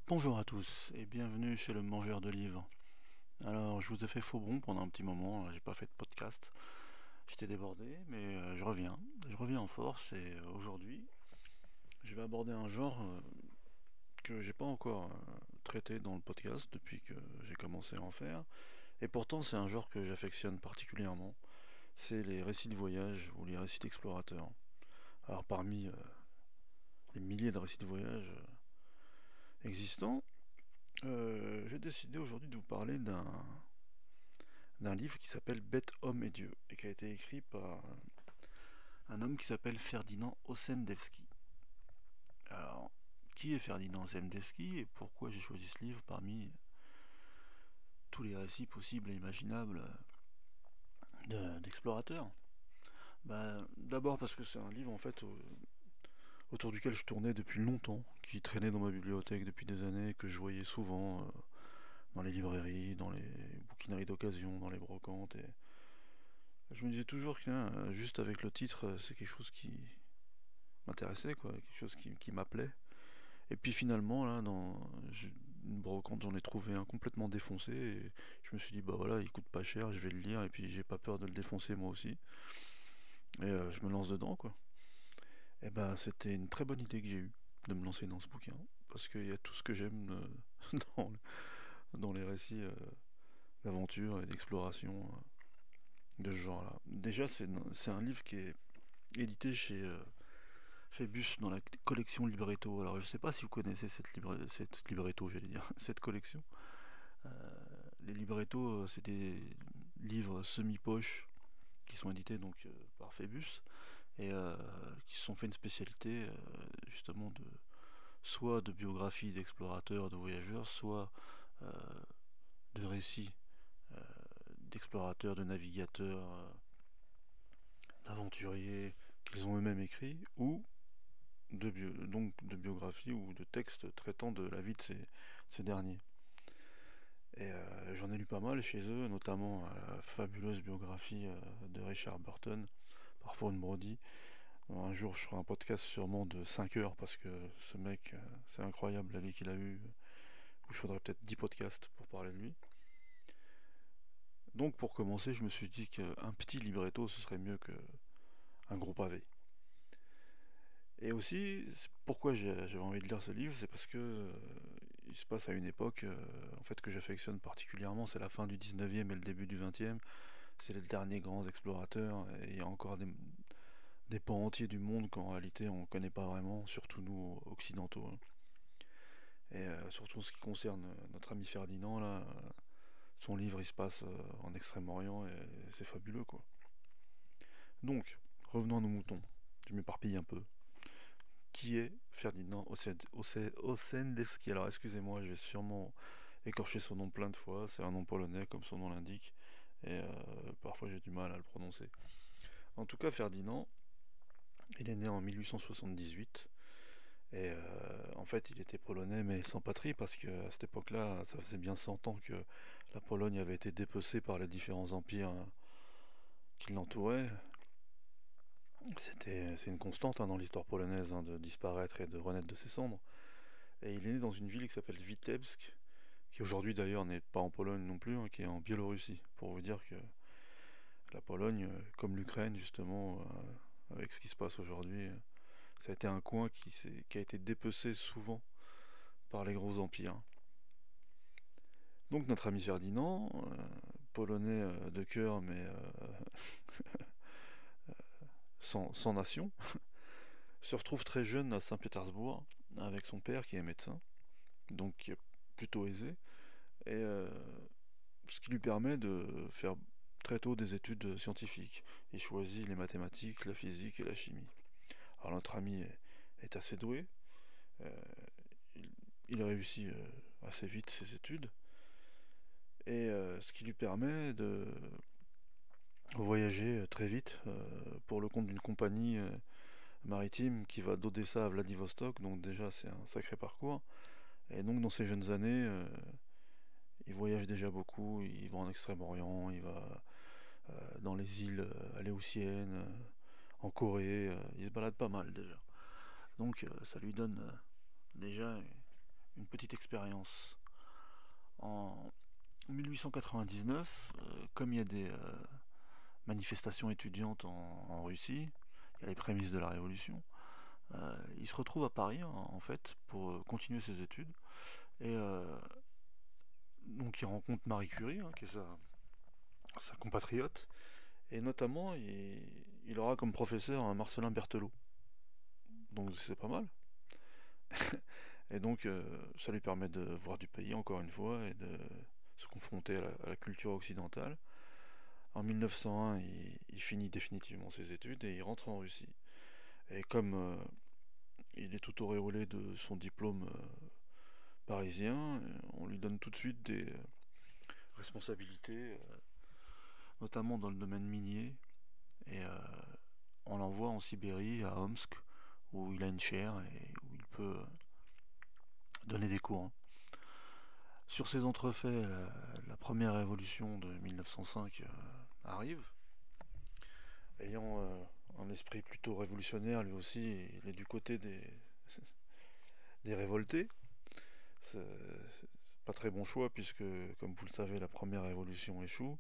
Bonjour à tous et bienvenue chez le Mangeur de Livres. Alors, je vous ai fait faux bond pendant un petit moment, j'ai pas fait de podcast, j'étais débordé, mais je reviens en force et aujourd'hui, je vais aborder un genre que j'ai pas encore traité dans le podcast depuis que j'ai commencé à en faire, et pourtant c'est un genre que j'affectionne particulièrement, c'est les récits de voyage ou les récits d'explorateurs. Alors, parmi les milliers de récits de voyage existants, j'ai décidé aujourd'hui de vous parler d'un livre qui s'appelle Bête, homme et Dieu, et qui a été écrit par un homme qui s'appelle Ferdinand Ossendowski. Alors, qui est Ferdinand Ossendowski et pourquoi j'ai choisi ce livre parmi tous les récits possibles et imaginables d'explorateurs? D'abord parce que c'est un livre en fait autour duquel je tournais depuis longtemps, qui traînait dans ma bibliothèque depuis des années, que je voyais souvent dans les librairies, dans les bouquineries d'occasion, dans les brocantes, et je me disais toujours que juste avec le titre, c'est quelque chose qui m'intéressait, quoi, quelque chose qui m'appelait. Et puis finalement, là, dans une brocante, j'en ai trouvé un complètement défoncé, et je me suis dit, bah voilà, il coûte pas cher, je vais le lire, et puis j'ai pas peur de le défoncer moi aussi. Et je me lance dedans, quoi. Et ben, c'était une très bonne idée que j'ai eue de me lancer dans ce bouquin, parce qu'il y a tout ce que j'aime dans, dans les récits d'aventure et d'exploration de ce genre-là. Déjà, c'est un livre qui est édité chez Phébus dans la collection Libretto. Alors, je sais pas si vous connaissez cette Libretto, j'allais dire, cette collection. Euh, les Libretto, c'est des livres semi-poche qui sont édités donc par Phébus et qui se sont fait une spécialité justement de soit de biographies d'explorateurs, de voyageurs, soit euh, de récits euh, d'explorateurs, de navigateurs, d'aventuriers qu'ils ont eux-mêmes écrits, ou donc de biographies ou de textes traitant de la vie de ces derniers. Et j'en ai lu pas mal chez eux, notamment la fabuleuse biographie de Richard Burton par Fawn Brody. Un jour, je ferai un podcast sûrement de 5 heures parce que ce mec, c'est incroyable la vie qu'il a eue. Il faudrait peut-être 10 podcasts pour parler de lui. Donc, pour commencer, je me suis dit qu'un petit libretto, ce serait mieux qu'un gros pavé. Et aussi, pourquoi j'avais envie de lire ce livre, c'est parce que il se passe à une époque en fait que j'affectionne particulièrement, c'est la fin du 19e et le début du 20e, c'est les derniers grands explorateurs, et il y a encore des pans entiers du monde qu'en réalité on ne connaît pas vraiment, surtout nous occidentaux, hein. Et surtout en ce qui concerne notre ami Ferdinand, là, son livre il se passe en Extrême-Orient et c'est fabuleux, quoi. Donc, revenons à nos moutons, je m'éparpille un peu. Qui est Ferdinand Ossendowski? Alors excusez-moi, je vais sûrement écorcher son nom plein de fois, c'est un nom polonais comme son nom l'indique, et parfois j'ai du mal à le prononcer. En tout cas, Ferdinand, il est né en 1878, et en fait il était polonais mais sans patrie, parce qu'à cette époque-là, ça faisait bien 100 ans que la Pologne avait été dépecée par les différents empires qui l'entouraient. C'est une constante dans l'histoire polonaise, de disparaître et de renaître de ses cendres. Et il est né dans une ville qui s'appelle Vitebsk, qui aujourd'hui d'ailleurs n'est pas en Pologne non plus, hein, qui est en Biélorussie. Pour vous dire que la Pologne, comme l'Ukraine justement, avec ce qui se passe aujourd'hui, ça a été un coin qui a été dépecé souvent par les gros empires. Donc notre ami Ferdinand, polonais de cœur mais sans nation, se retrouve très jeune à Saint-Pétersbourg avec son père qui est médecin, donc qui est plutôt aisé, et ce qui lui permet de faire très tôt des études scientifiques. Il choisit les mathématiques, la physique et la chimie. Alors notre ami est assez doué, euh, il, il réussit assez vite ses études, et ce qui lui permet de voyager très vite pour le compte d'une compagnie maritime qui va d'Odessa à Vladivostok, donc déjà c'est un sacré parcours. Et donc dans ses jeunes années, il voyage déjà beaucoup, il va en Extrême-Orient, il va dans les îles aléoutiennes, en Corée, il se balade pas mal déjà. Donc ça lui donne déjà une une petite expérience. En 1899, comme il y a des manifestations étudiantes en Russie, il y a les prémices de la Révolution, il se retrouve à Paris en fait pour continuer ses études. Et donc il rencontre Marie Curie, qui est sa compatriote, et notamment il aura comme professeur un Marcelin Berthelot. Donc c'est pas mal. Et donc ça lui permet de voir du pays encore une fois et de se confronter à la culture occidentale. En 1901, il finit définitivement ses études et il rentre en Russie. Et comme il est tout auréolé de son diplôme parisien, on lui donne tout de suite des responsabilités, notamment dans le domaine minier. Et on l'envoie en Sibérie, à Omsk, où il a une chaire et où il peut donner des cours. Sur ces entrefaits, la première révolution de 1905 arrive. Ayant un esprit plutôt révolutionnaire, lui aussi, il est du côté des révoltés. C'est pas très bon choix, puisque, comme vous le savez, la première révolution échoue.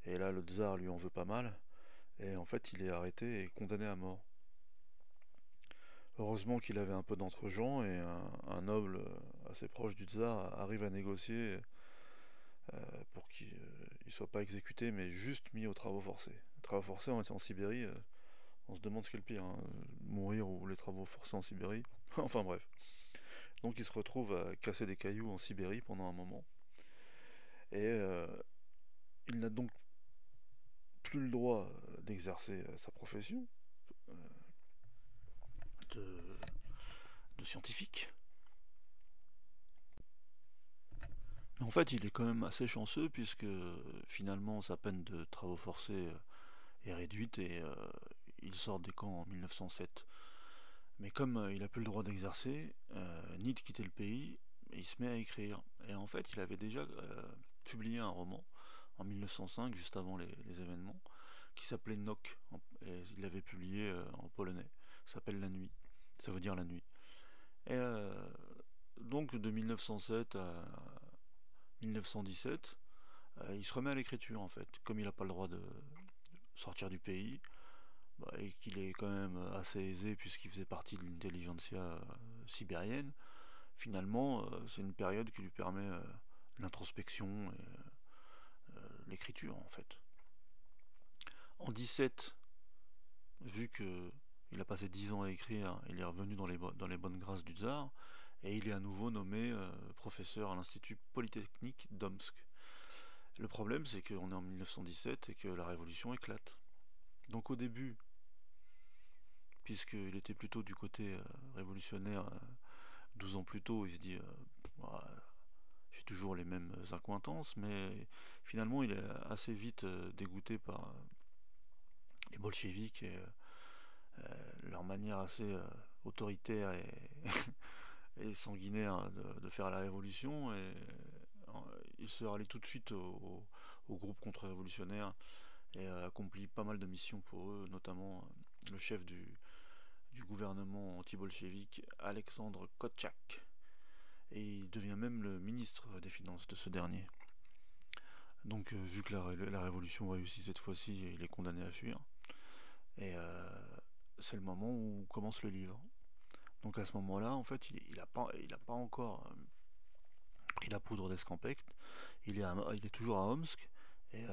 Et là, le tsar lui en veut pas mal. Et en fait, il est arrêté et condamné à mort. Heureusement qu'il avait un peu d'entre-gens et un noble assez proche du tsar arrive à négocier pour qu'il ne soit pas exécuté, mais juste mis aux travaux forcés. Les travaux forcés en Sibérie, on se demande ce qui est le pire, hein, mourir ou les travaux forcés en Sibérie. Enfin bref. Donc il se retrouve à casser des cailloux en Sibérie pendant un moment. Et il n'a donc plus le droit d'exercer sa profession euh, de, de scientifique. Mais en fait, il est quand même assez chanceux puisque finalement sa peine de travaux forcés est réduite et il sort des camps en 1907. Mais comme il n'a plus le droit d'exercer, ni de quitter le pays, il se met à écrire. Et en fait, il avait déjà publié un roman en 1905, juste avant les événements, qui s'appelait Nok. Et il l'avait publié en polonais. Ça s'appelle La Nuit. Ça veut dire la nuit. Et donc de 1907 à 1917, il se remet à l'écriture en fait. Comme il n'a pas le droit de sortir du pays, et qu'il est quand même assez aisé puisqu'il faisait partie de l'intelligentsia sibérienne, finalement c'est une période qui lui permet l'introspection et l'écriture en fait. En 17, vu que il a passé 10 ans à écrire, il est revenu dans les bonnes grâces du tsar et il est à nouveau nommé professeur à l'Institut Polytechnique d'Omsk. Le problème c'est qu'on est en 1917 et que la révolution éclate. Donc au début, puisqu'il était plutôt du côté révolutionnaire 12 ans plus tôt, il se dit bah, j'ai toujours les mêmes accointances, mais finalement il est assez vite dégoûté par les bolcheviks et leur manière assez autoritaire et, et sanguinaire de faire la révolution, et il se rallie tout de suite au groupe contre-révolutionnaire et accomplit pas mal de missions pour eux, notamment le chef du gouvernement anti-bolchevique, Alexandre Kotchak. Et il devient même le ministre des Finances de ce dernier. Donc vu que la révolution réussit cette fois-ci, il est condamné à fuir. Et c'est le moment où commence le livre. Donc à ce moment-là, en fait, il a pas encore pris la poudre d'escampecte. Il est toujours à Omsk. Et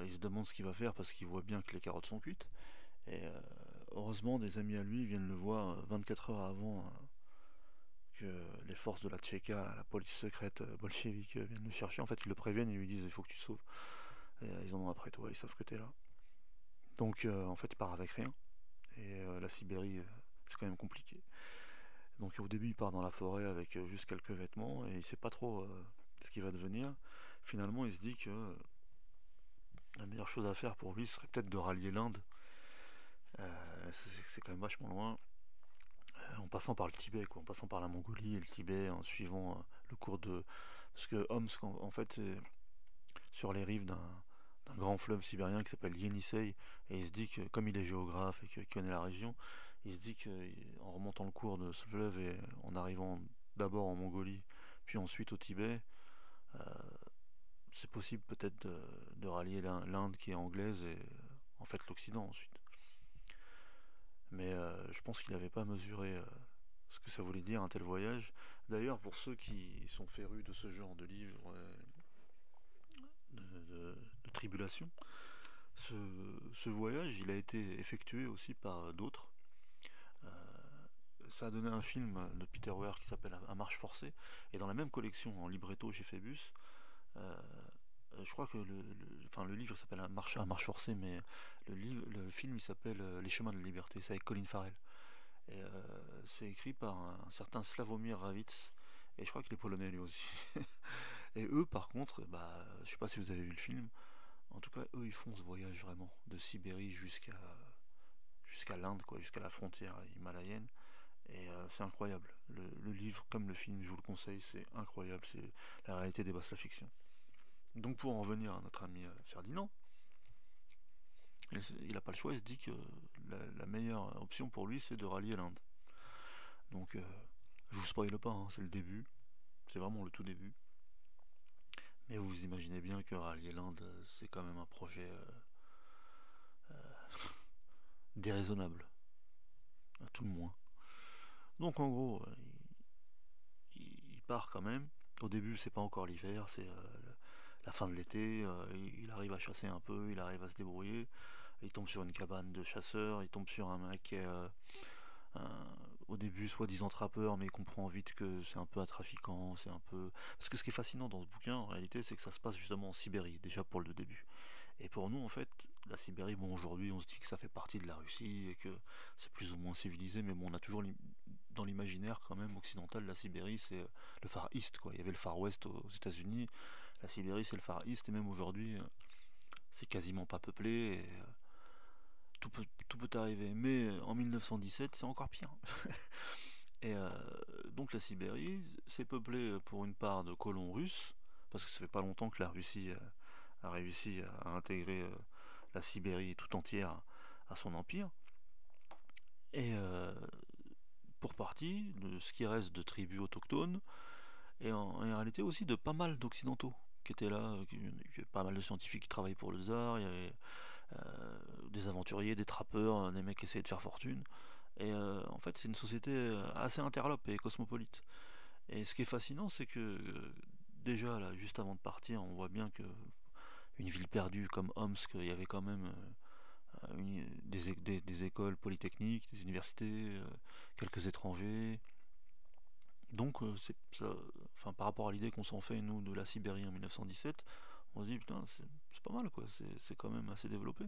il se demande ce qu'il va faire parce qu'il voit bien que les carottes sont cuites. Et heureusement, des amis à lui viennent le voir 24 heures avant que les forces de la Tchéka, la police secrète bolchevique, viennent le chercher. En fait, ils le préviennent et lui disent il faut que tu sauves. Et ils en ont après toi, ils savent que t'es là. Donc en fait, il part avec rien. Et la Sibérie, c'est quand même compliqué. Donc au début, il part dans la forêt avec juste quelques vêtements et il sait pas trop ce qu'il va devenir. Finalement, il se dit que la meilleure chose à faire pour lui serait peut-être de rallier l'Inde. C'est quand même vachement loin. En passant par le Tibet, quoi, en passant par la Mongolie et le Tibet, en suivant le cours de... Parce que Omsk, en fait, c'est sur les rives d'un grand fleuve sibérien qui s'appelle Yenisei, et il se dit que, comme il est géographe et qu'il connaît la région, il se dit qu'en remontant le cours de ce fleuve et en arrivant d'abord en Mongolie, puis ensuite au Tibet. Euh, c'est possible peut-être de rallier l'Inde qui est anglaise et en fait l'Occident ensuite. Mais je pense qu'il n'avait pas mesuré ce que ça voulait dire un tel voyage. D'ailleurs, pour ceux qui sont férus de ce genre de livres de tribulation, ce voyage, il a été effectué aussi par d'autres. Euh, Ça a donné un film de Peter Weir qui s'appelle À marche forcée, et dans la même collection en libretto chez Phébus, euh, je crois que enfin, le livre s'appelle à marche forcée, mais le film il s'appelle Les chemins de la liberté, c'est avec Colin Farrell. Et c'est écrit par un certain Slavomir Ravitz, et je crois qu'il est polonais lui aussi. Et eux, par contre, bah, je sais pas si vous avez vu le film, en tout cas, eux, ils font ce voyage vraiment de Sibérie jusqu'à l'Inde, quoi, jusqu'à la frontière himalayenne. Et c'est incroyable. Le livre, comme le film, je vous le conseille, c'est incroyable. C'est la réalité dépasse la fiction. Donc pour en revenir à notre ami Ferdinand, il n'a pas le choix, il se dit que la meilleure option pour lui, c'est de rallier l'Inde. Donc je vous spoile pas, hein, c'est le début, c'est vraiment le tout début. Mais vous imaginez bien que rallier l'Inde, c'est quand même un projet déraisonnable, à tout le moins. Donc en gros, il part quand même. Au début, c'est pas encore l'hiver, c'est la fin de l'été. Il arrive à chasser un peu, il arrive à se débrouiller. Il tombe sur une cabane de chasseurs, il tombe sur un mec qui est au début soi-disant trappeur, mais il comprend vite que c'est un peu un trafiquant, c'est un peu. Parce que ce qui est fascinant dans ce bouquin, en réalité, c'est que ça se passe justement en Sibérie, déjà pour le début. Et pour nous, en fait, la Sibérie, bon, aujourd'hui, on se dit que ça fait partie de la Russie et que c'est plus ou moins civilisé, mais bon, on a toujours dans l'imaginaire quand même occidental, la Sibérie, c'est le Far East, quoi. Il y avait le Far West aux États-Unis, la Sibérie, c'est le Far East, et même aujourd'hui, c'est quasiment pas peuplé. Et, tout peut arriver. Mais en 1917, c'est encore pire. Et donc la Sibérie, c'est peuplé pour une part de colons russes, parce que ça fait pas longtemps que la Russie a réussi à intégrer la Sibérie tout entière à son empire. Et pour partie, de ce qui reste de tribus autochtones, et en réalité aussi de pas mal d'occidentaux qui étaient là, il y avait pas mal de scientifiques qui travaillaient pour le tsar, il y avait des aventuriers, des trappeurs, des mecs qui essayaient de faire fortune. Et en fait, c'est une société assez interlope et cosmopolite. Et ce qui est fascinant, c'est que déjà, là, juste avant de partir, on voit bien que une ville perdue comme Omsk, il y avait quand même des écoles polytechniques, des universités, quelques étrangers. Donc, enfin, par rapport à l'idée qu'on s'en fait, nous, de la Sibérie en 1917, on se dit, putain, c'est pas mal, quoi, c'est quand même assez développé.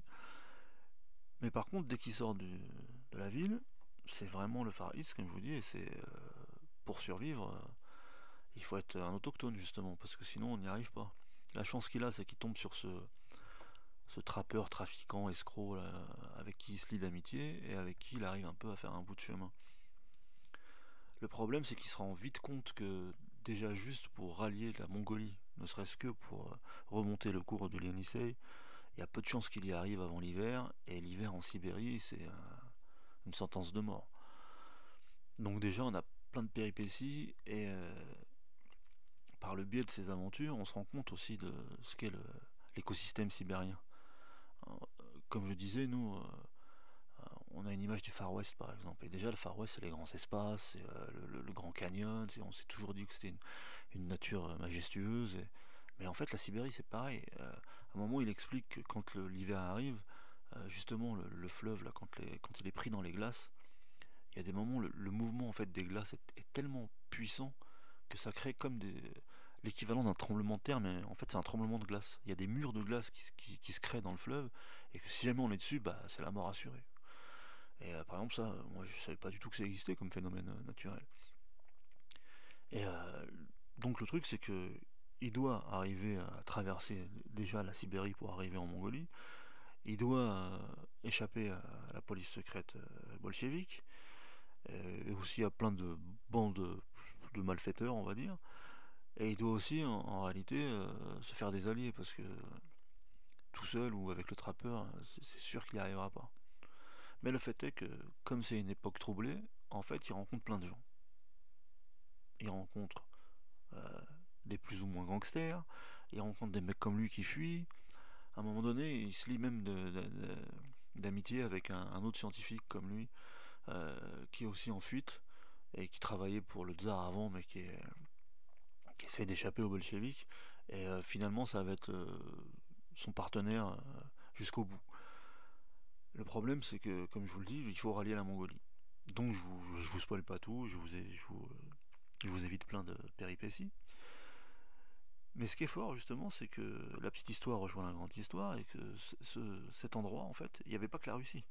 Mais par contre, dès qu'il sort de la ville, c'est vraiment le Far East, comme je vous dis, et c'est pour survivre, il faut être un autochtone justement, parce que sinon on n'y arrive pas. La chance qu'il a, c'est qu'il tombe sur ce trappeur, trafiquant, escroc, là, avec qui il se lie d'amitié et avec qui il arrive un peu à faire un bout de chemin. Le problème, c'est qu'il se rend vite compte que déjà juste pour rallier la Mongolie, ne serait-ce que pour remonter le cours de l'Yenisei, il y a peu de chances qu'il y arrive avant l'hiver, et l'hiver en Sibérie, c'est une sentence de mort. Donc déjà, on a plein de péripéties, et par le biais de ces aventures, on se rend compte aussi de ce qu'est l'écosystème sibérien. Comme je disais, nous, on a une image du Far West par exemple. Et déjà, le Far West, c'est les grands espaces, c'est le Grand Canyon. On s'est toujours dit que c'était une nature majestueuse. Mais en fait, la Sibérie, c'est pareil. À un moment, il explique que quand l'hiver arrive, justement, le fleuve, là, quand il est pris dans les glaces, il y a des moments où le mouvement en fait, des glaces est tellement puissant que ça crée comme l'équivalent d'un tremblement de terre, mais en fait c'est un tremblement de glace. Il y a des murs de glace qui se créent dans le fleuve, et que si jamais on est dessus, bah, c'est la mort assurée. Et par exemple ça, moi je savais pas du tout que ça existait comme phénomène naturel. Et donc le truc c'est que il doit arriver à traverser déjà la Sibérie pour arriver en Mongolie. Il doit échapper à la police secrète bolchevique, et aussi à plein de bandes de malfaiteurs, on va dire. Et il doit aussi, en réalité, se faire des alliés, parce que tout seul ou avec le trappeur, c'est sûr qu'il n'y arrivera pas. Mais le fait est que, comme c'est une époque troublée, en fait, il rencontre plein de gens. Il rencontre euh, des plus ou moins gangsters, il rencontre des mecs comme lui qui fuient. À un moment donné, il se lie même d'amitié avec un autre scientifique comme lui, qui est aussi en fuite et qui travaillait pour le tsar avant, mais qui essaie d'échapper aux bolcheviks. Et finalement, ça va être son partenaire jusqu'au bout. Le problème, c'est que, comme je vous le dis, il faut rallier la Mongolie. Donc, je vous spoil pas tout, je vous évite plein de péripéties. Mais ce qui est fort, justement, c'est que la petite histoire rejoint la grande histoire et que cet endroit, en fait, il n'y avait pas que la Russie.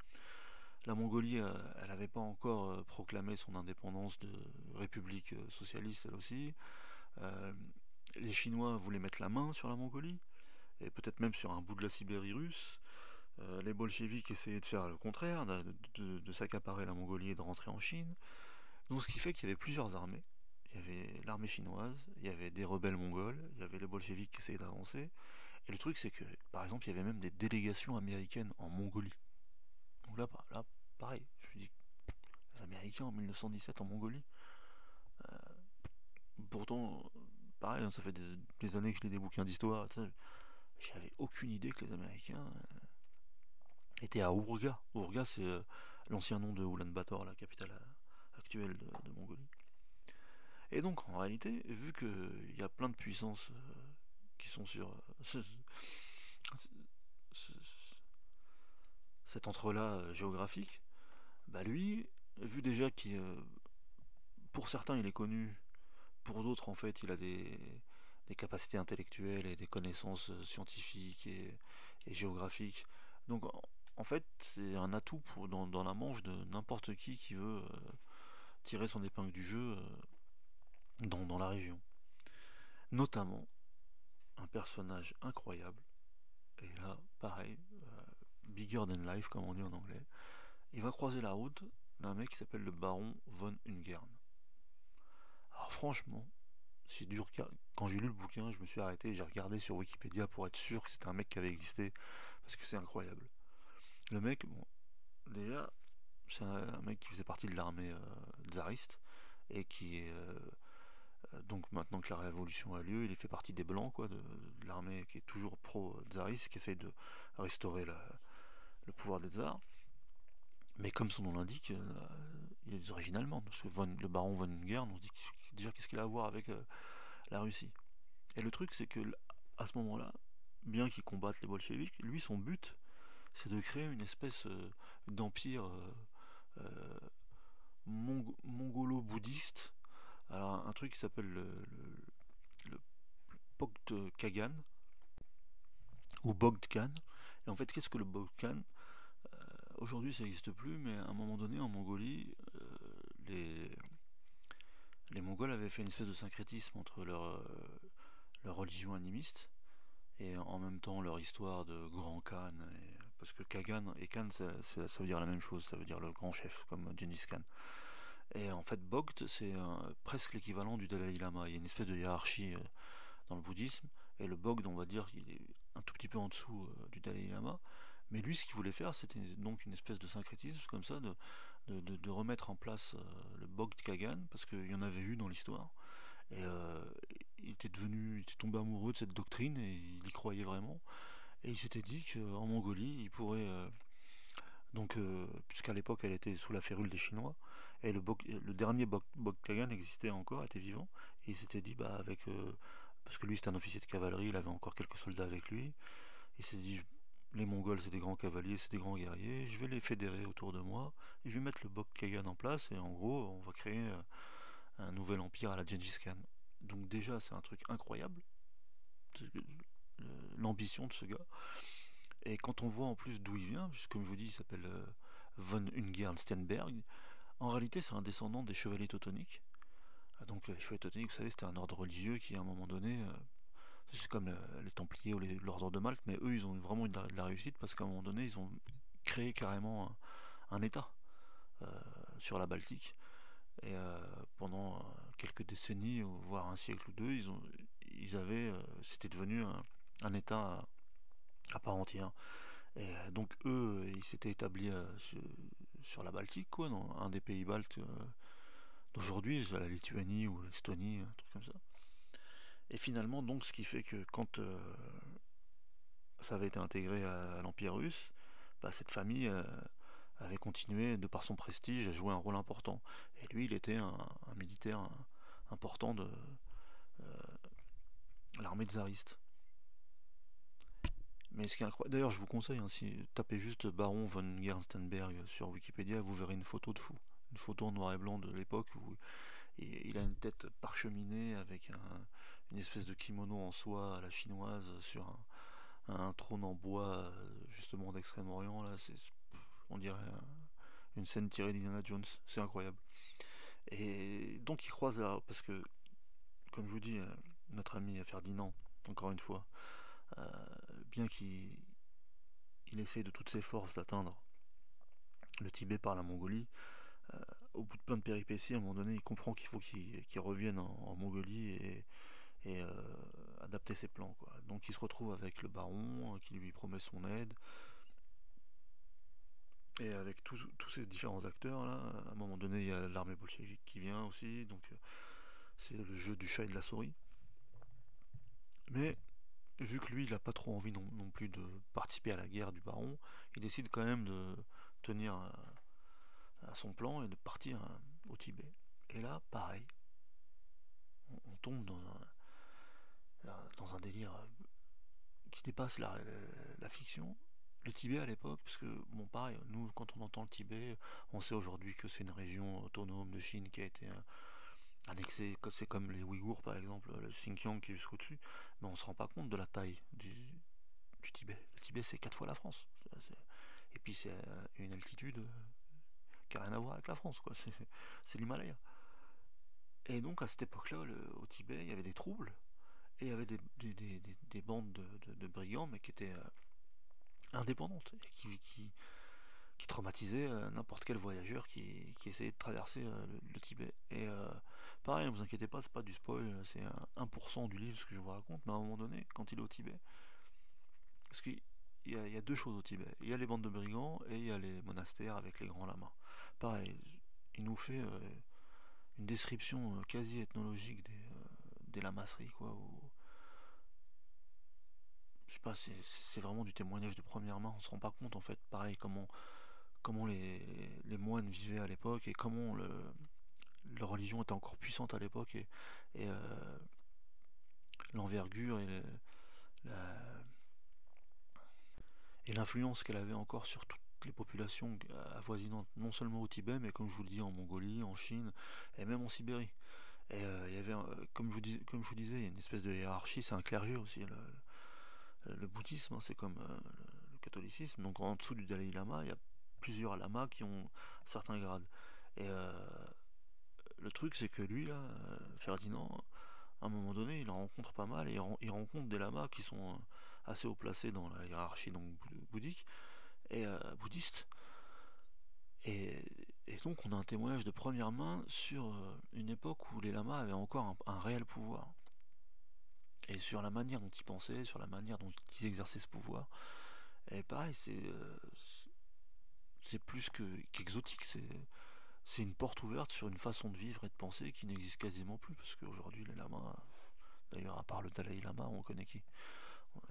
La Mongolie, elle n'avait pas encore proclamé son indépendance de république socialiste, elle aussi. Euh, les Chinois voulaient mettre la main sur la Mongolie, et peut-être même sur un bout de la Sibérie russe. Les bolcheviks essayaient de faire le contraire, de s'accaparer la Mongolie et de rentrer en Chine. Donc ce qui fait qu'il y avait plusieurs armées. Il y avait l'armée chinoise, il y avait des rebelles mongols, il y avait les bolcheviks qui essayaient d'avancer. Et le truc, c'est que, par exemple, il y avait même des délégations américaines en Mongolie. Donc là pareil, je me dis, les Américains en 1917 en Mongolie. Pourtant, pareil, hein, ça fait des années que je lis des bouquins d'histoire. J'avais aucune idée que les Américains étaient à Ourga. Ourga, c'est l'ancien nom de Ulaanbaatar, la capitale actuelle de Mongolie. Et donc, en réalité, vu qu'il y a plein de puissances qui sont sur ce- cet entre-là géographique, bah lui, vu déjà qu'il, pour certains, il est connu, pour d'autres, en fait, il a des capacités intellectuelles et des connaissances scientifiques et géographiques. Donc, en fait, c'est un atout dans la manche de n'importe qui veut tirer son épingle du jeu dans la région. Notamment un personnage incroyable, et là, pareil, bigger than life, comme on dit en anglais. Il va croiser la route d'un mec qui s'appelle le baron von Ungern. Alors franchement, c'est dur. Quand j'ai lu le bouquin, je me suis arrêté et j'ai regardé sur Wikipédia pour être sûr que c'était un mec qui avait existé, parce que c'est incroyable. Le mec, bon, déjà, c'est un mec qui faisait partie de l'armée tsariste et qui est donc maintenant que la révolution a lieu, il fait partie des blancs quoi, de l'armée qui est toujours pro-tsariste, qui essaye de restaurer le pouvoir des tsars. Mais comme son nom l'indique, il est des origines allemandes. Parce que le baron von Ungern, on se dit déjà qu'est-ce qu'il a à voir avec la Russie. Et le truc, c'est que à ce moment-là, bien qu'il combatte les bolcheviks, lui, son but, c'est de créer une espèce d'empire euh, mongolo-bouddhiste. Alors, un truc qui s'appelle le Pogd Kagan, ou Bogd Khan. Et en fait, qu'est-ce que le Bogd Khan? Aujourd'hui, ça n'existe plus, mais à un moment donné, en Mongolie, les, les Mongols avaient fait une espèce de syncrétisme entre leur religion animiste et en même temps leur histoire de grand Khan. Parce que Kagan et Khan, ça veut dire la même chose, ça veut dire le grand chef, comme Gengis Khan. Et en fait, Bogd, c'est presque l'équivalent du Dalai Lama. Il y a une espèce de hiérarchie dans le bouddhisme, et le Bogd, on va dire qu'il est un tout petit peu en dessous du Dalai Lama. Mais lui, ce qu'il voulait faire, c'était donc une espèce de syncrétisme comme ça, de remettre en place le Bogd Kagan, parce qu'il y en avait eu dans l'histoire. Et il était tombé amoureux de cette doctrine et il y croyait vraiment. Et il s'était dit qu'en Mongolie, il pourrait, puisqu'à l'époque elle était sous la férule des Chinois, et le dernier Bogd Kagan existait encore, était vivant, et il s'était dit, bah, parce que lui c'était un officier de cavalerie, il avait encore quelques soldats avec lui, il s'est dit, les Mongols c'est des grands cavaliers, c'est des grands guerriers, je vais les fédérer autour de moi, et je vais mettre le Bogd Kagan en place, et en gros, on va créer un nouvel empire à la Gengis Khan. Donc déjà, c'est un truc incroyable, l'ambition de ce gars. Et quand on voit en plus d'où il vient, puisque comme je vous dis, il s'appelle von Ungern-Sternberg, en réalité c'est un descendant des chevaliers teutoniques. Donc les chevaliers teutoniques, vous savez, c'était un ordre religieux qui à un moment donné, c'est comme les Templiers ou l'ordre de Malte, mais eux ils ont vraiment eu de la réussite parce qu'à un moment donné ils ont créé carrément un État euh, sur la Baltique. Et pendant quelques décennies, voire un siècle ou deux, c'était devenu un État à part entière. Et donc eux, ils s'étaient établis sur la Baltique, quoi, dans un des pays baltes d'aujourd'hui, la Lituanie ou l'Estonie, un truc comme ça. Et finalement, donc, ce qui fait que quand ça avait été intégré à l'Empire russe, bah, cette famille avait continué, de par son prestige, à jouer un rôle important. Et lui, il était un militaire important de l'armée tsariste. Mais ce qui est incroyable, d'ailleurs, je vous conseille, hein, si tapez juste Baron von Gerstenberg sur Wikipédia, vous verrez une photo de fou. Une photo en noir et blanc de l'époque où il a une tête parcheminée avec une espèce de kimono en soie à la chinoise sur un trône en bois, justement d'Extrême-Orient. Là, on dirait une scène tirée d'Indiana Jones. C'est incroyable. Et donc il croise là, parce que, comme je vous dis, notre ami Ferdinand, encore une fois, euh, bien qu'il essaye de toutes ses forces d'atteindre le Tibet par la Mongolie, euh, au bout de plein de péripéties, à un moment donné, il comprend qu'il faut qu'il revienne en Mongolie et adapter ses plans, quoi. Donc il se retrouve avec le baron qui lui promet son aide, et avec tous ces différents acteurs là. À un moment donné, il y a l'armée bolchevique qui vient aussi, donc c'est le jeu du chat et de la souris. Mais vu que lui, il n'a pas trop envie non plus de participer à la guerre du baron, il décide quand même de tenir à son plan et de partir au Tibet. Et là, pareil, on tombe dans un délire qui dépasse la fiction. Le Tibet à l'époque, parce que, bon, pareil, nous, quand on entend le Tibet, on sait aujourd'hui que c'est une région autonome de Chine qui a été annexée, c'est comme les Ouïghours par exemple, le Xinjiang qui est jusqu'au dessus, mais on se rend pas compte de la taille du Tibet. Le Tibet, c'est 4 fois la France. Et puis, c'est une altitude qui n'a rien à voir avec la France, quoi. C'est l'Himalaya. Et donc, à cette époque-là, au Tibet, il y avait des troubles, et il y avait des bandes de brigands, mais qui étaient indépendantes, et qui traumatisaient n'importe quel voyageur qui essayait de traverser le Tibet. Et pareil, ne vous inquiétez pas, c'est pas du spoil, c'est 1% du livre ce que je vous raconte, mais à un moment donné, quand il est au Tibet, parce qu'il y a deux choses au Tibet. Il y a les bandes de brigands et il y a les monastères avec les grands lamas. Pareil, il nous fait une description quasi ethnologique des lamasseries, quoi. Je sais pas, c'est vraiment du témoignage de première main. On se rend pas compte, en fait, pareil, comment les moines vivaient à l'époque et comment leur religion était encore puissante à l'époque, et l'envergure la- et l'influence qu'elle avait encore sur toutes les populations avoisinantes, non seulement au Tibet, mais comme je vous le dis, en Mongolie, en Chine, et même en Sibérie. Et il y avait, comme je vous disais, il y a une espèce de hiérarchie, c'est un clergé aussi. Le bouddhisme, hein, c'est comme le catholicisme. Donc en dessous du Dalai Lama, il y a plusieurs lamas qui ont certains grades. Et le truc, c'est que lui, là, Ferdinand, à un moment donné, il en rencontre pas mal, et il rencontre des lamas qui sont assez haut placés dans la hiérarchie donc bouddhique et bouddhiste. Et, et donc on a un témoignage de première main sur une époque où les lamas avaient encore un réel pouvoir. Et sur la manière dont ils pensaient, sur la manière dont ils exerçaient ce pouvoir. Et pareil, c'est plus qu'exotique, c'est une porte ouverte sur une façon de vivre et de penser qui n'existe quasiment plus, parce qu'aujourd'hui les lamas, d'ailleurs à part le Dalai Lama, on connaît qui?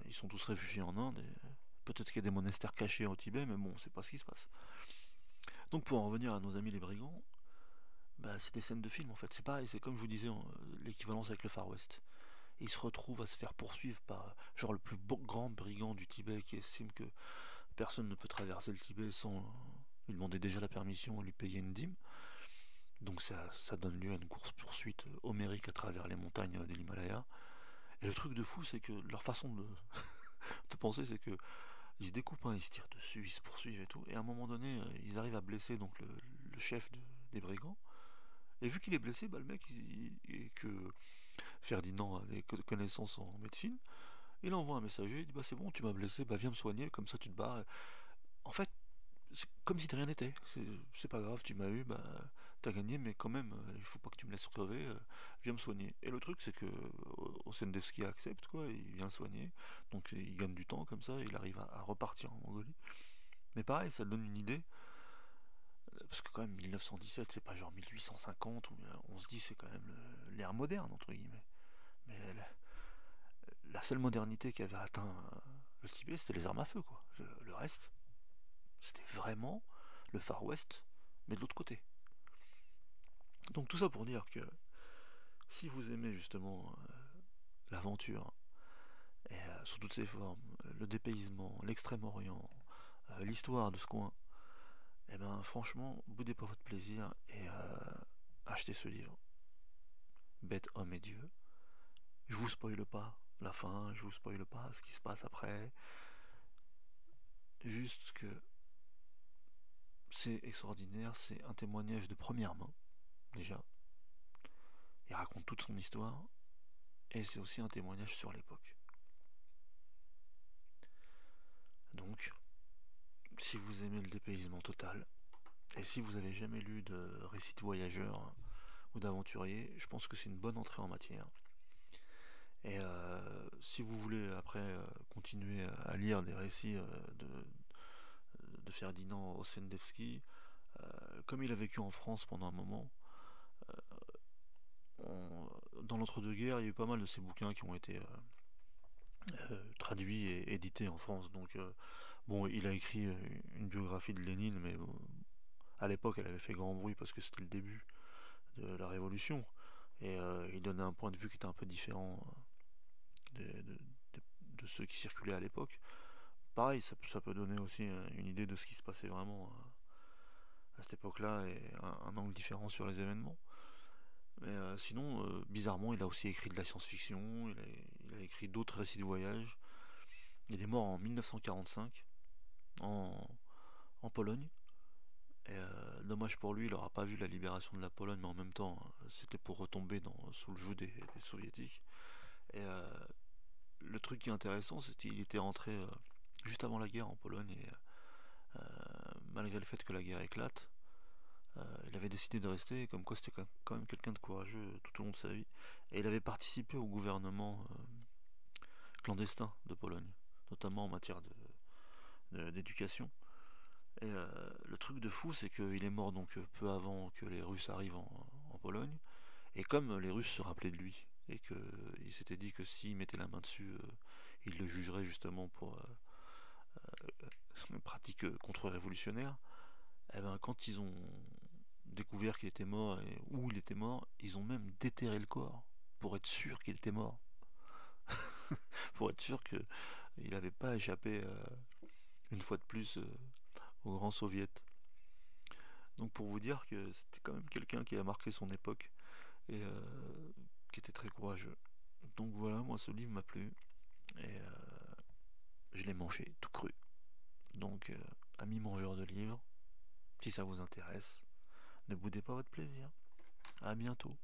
Ils sont tous réfugiés en Inde, et peut-être qu'il y a des monastères cachés au Tibet, mais bon, on sait pas ce qui se passe. Donc pour en revenir à nos amis les brigands, bah, c'est des scènes de film en fait, c'est pareil, c'est comme je vous disais, l'équivalence avec le Far West. Et il se retrouve à se faire poursuivre par genre le plus grand brigand du Tibet qui estime que personne ne peut traverser le Tibet sans lui demander déjà la permission et lui payer une dîme. Donc ça donne lieu à une course-poursuite homérique à travers les montagnes de l'Himalaya. Et le truc de fou, c'est que leur façon de penser, c'est que ils se découpent, hein, ils se tirent dessus, ils se poursuivent et tout. Et à un moment donné, ils arrivent à blesser donc le chef des brigands. Et vu qu'il est blessé, bah, le mec, et que Ferdinand a des connaissances en médecine, il envoie un messager, il dit bah c'est bon, tu m'as blessé, bah viens me soigner, comme ça tu te barres. En fait, c'est comme si de rien n'était. C'est pas grave, tu m'as eu, bah t'as gagné, mais quand même, il faut pas que tu me laisses crever, viens me soigner. Et le truc, c'est que Osendevski accepte, quoi, il vient le soigner, donc il gagne du temps comme ça, il arrive à repartir en Mongolie. Mais pareil, ça donne une idée, parce que quand même 1917, c'est pas genre 1850, où on se dit c'est quand même l'ère moderne, entre guillemets. Mais la seule modernité qui avait atteint le Tibet, c'était les armes à feu, quoi. Le reste, c'était vraiment le Far West, mais de l'autre côté. Donc tout ça pour dire que si vous aimez justement l'aventure, et sous toutes ses formes, le dépaysement, l'extrême-orient, l'histoire de ce coin, et ben franchement, boudez pas votre plaisir et achetez ce livre. Bête, homme et Dieu. Je vous spoile pas la fin, je vous spoile pas ce qui se passe après. Juste que c'est extraordinaire, c'est un témoignage de première main, déjà. Il raconte toute son histoire, et c'est aussi un témoignage sur l'époque. Donc, si vous aimez le dépaysement total, et si vous avez jamais lu de récits de voyageurs ou d'aventuriers, je pense que c'est une bonne entrée en matière. Et si vous voulez après continuer à lire des récits de Ferdinand Ossendowski, comme il a vécu en France pendant un moment, dans l'entre-deux-guerres, il y a eu pas mal de ces bouquins qui ont été traduits et édités en France. Donc, bon, il a écrit une biographie de Lénine, mais à l'époque, elle avait fait grand bruit parce que c'était le début de la Révolution. Et il donnait un point de vue qui était un peu différent de, de- de ceux qui circulaient à l'époque. Pareil, ça peut donner aussi une idée de ce qui se passait vraiment à cette époque-là et un angle différent sur les événements. Mais sinon, bizarrement, il a aussi écrit de la science-fiction, il a écrit d'autres récits de voyage. Il est mort en 1945 en, en Pologne. Et dommage pour lui, il n'aura pas vu la libération de la Pologne, mais en même temps, c'était pour retomber sous le joug des soviétiques. Et le truc qui est intéressant, c'est qu'il était rentré juste avant la guerre en Pologne, et malgré le fait que la guerre éclate, il avait décidé de rester, et comme quoi c'était quand même quelqu'un de courageux tout au long de sa vie. Et il avait participé au gouvernement clandestin de Pologne, notamment en matière d'éducation. Et le truc de fou, c'est qu'il est mort donc peu avant que les Russes arrivent en Pologne. Et comme les Russes se rappelaient de lui, et qu'il s'était dit que s'il mettait la main dessus, il le jugerait justement pour pratique contre-révolutionnaire, et ben, quand ils ont découvert qu'il était mort et où il était mort, ils ont même déterré le corps pour être sûr qu'il était mort. Pour être sûr qu'il n'avait pas échappé une fois de plus au grand soviet. Donc pour vous dire que c'était quand même quelqu'un qui a marqué son époque et qui était très courageux. Donc voilà, moi ce livre m'a plu et je l'ai mangé tout cru. Donc amis mangeurs de livres, si ça vous intéresse, ne boudez pas votre plaisir. À bientôt.